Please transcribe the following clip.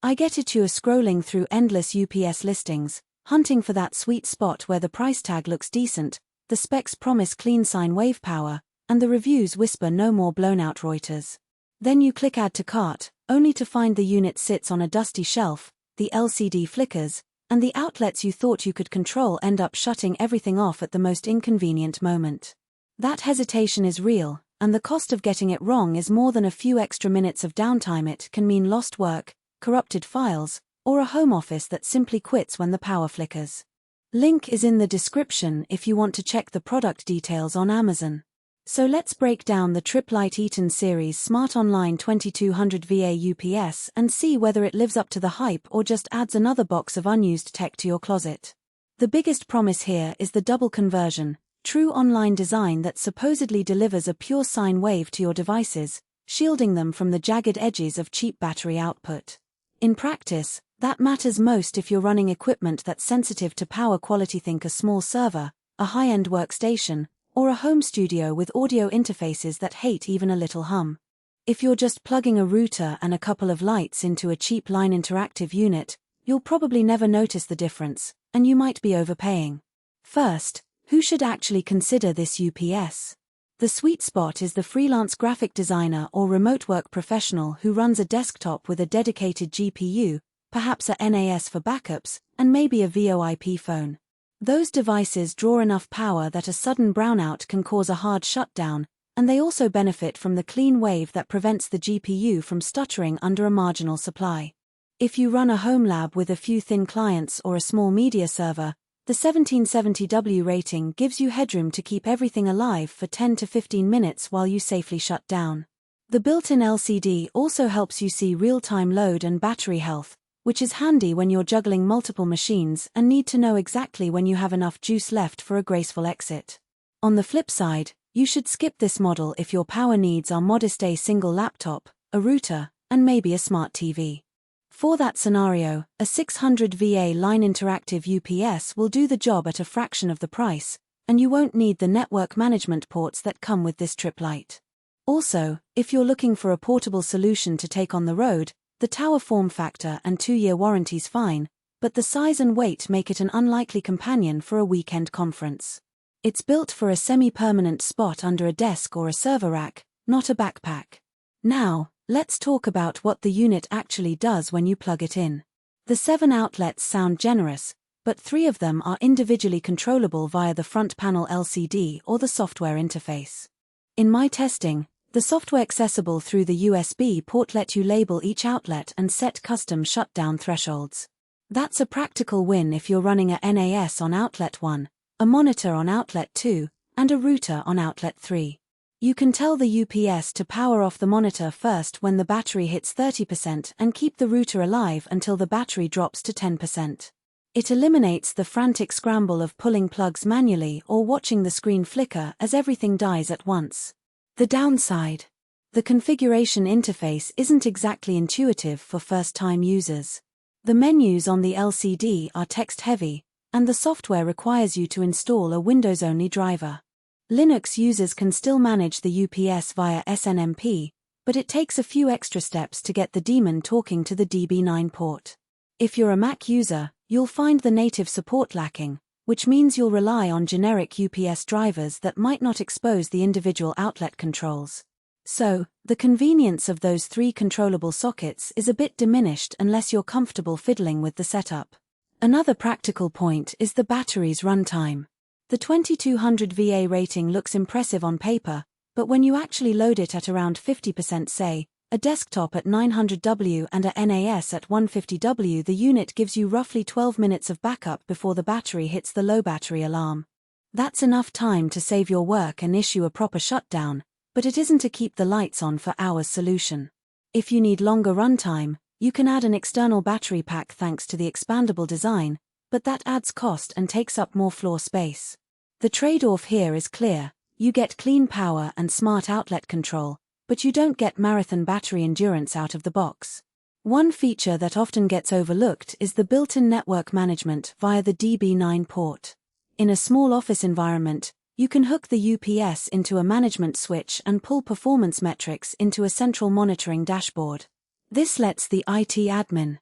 I get it, you're scrolling through endless UPS listings, hunting for that sweet spot where the price tag looks decent, the specs promise clean sine wave power, and the reviews whisper no more blown-out Reuters. Then you click Add to Cart, only to find the unit sits on a dusty shelf, the LCD flickers, and the outlets you thought you could control end up shutting everything off at the most inconvenient moment. That hesitation is real, and the cost of getting it wrong is more than a few extra minutes of downtime. It can mean lost work, corrupted files, or a home office that simply quits when the power flickers. Link is in the description if you want to check the product details on Amazon. So let's break down the Tripp Lite Eaton series SmartOnline 2200VA UPS and see whether it lives up to the hype or just adds another box of unused tech to your closet. The biggest promise here is the double conversion, true online design that supposedly delivers a pure sine wave to your devices, shielding them from the jagged edges of cheap battery output. In practice, that matters most if you're running equipment that's sensitive to power quality. Think a small server, a high-end workstation, or a home studio with audio interfaces that hate even a little hum. If you're just plugging a router and a couple of lights into a cheap line interactive unit, you'll probably never notice the difference, and you might be overpaying. First, who should actually consider this UPS? The sweet spot is the freelance graphic designer or remote work professional who runs a desktop with a dedicated GPU, perhaps a NAS for backups, and maybe a VoIP phone. Those devices draw enough power that a sudden brownout can cause a hard shutdown, and they also benefit from the clean wave that prevents the GPU from stuttering under a marginal supply. If you run a home lab with a few thin clients or a small media server, the 1770W rating gives you headroom to keep everything alive for 10 to 15 minutes while you safely shut down. The built-in LCD also helps you see real-time load and battery health, which is handy when you're juggling multiple machines and need to know exactly when you have enough juice left for a graceful exit. On the flip side, you should skip this model if your power needs are modest: a single laptop, a router, and maybe a smart TV. For that scenario, a 600VA line interactive UPS will do the job at a fraction of the price, and you won't need the network management ports that come with this Tripp Lite. Also, if you're looking for a portable solution to take on the road, the tower form factor and 2-year warranty's fine, but the size and weight make it an unlikely companion for a weekend conference. It's built for a semi-permanent spot under a desk or a server rack, not a backpack. Now, let's talk about what the unit actually does when you plug it in. The 7 outlets sound generous, but 3 of them are individually controllable via the front panel LCD or the software interface. In my testing, the software accessible through the USB port let you label each outlet and set custom shutdown thresholds. That's a practical win if you're running a NAS on outlet 1, a monitor on outlet 2, and a router on outlet 3. You can tell the UPS to power off the monitor first when the battery hits 30% and keep the router alive until the battery drops to 10%. It eliminates the frantic scramble of pulling plugs manually or watching the screen flicker as everything dies at once. The downside: the configuration interface isn't exactly intuitive for first-time users. The menus on the LCD are text-heavy, and the software requires you to install a Windows-only driver. Linux users can still manage the UPS via SNMP, but it takes a few extra steps to get the daemon talking to the DB9 port. If you're a Mac user, you'll find the native support lacking, which means you'll rely on generic UPS drivers that might not expose the individual outlet controls. So, the convenience of those 3 controllable sockets is a bit diminished unless you're comfortable fiddling with the setup. Another practical point is the battery's runtime. The 2200VA rating looks impressive on paper, but when you actually load it at around 50%, say, a desktop at 900W and a NAS at 150W, the unit gives you roughly 12 minutes of backup before the battery hits the low battery alarm. That's enough time to save your work and issue a proper shutdown, but it isn't a keep the lights on for hours solution. If you need longer runtime, you can add an external battery pack thanks to the expandable design, but that adds cost and takes up more floor space. The trade-off here is clear: you get clean power and smart outlet control, but you don't get marathon battery endurance out of the box. One feature that often gets overlooked is the built-in network management via the DB9 port. In a small office environment, you can hook the UPS into a management switch and pull performance metrics into a central monitoring dashboard. This lets the IT admin,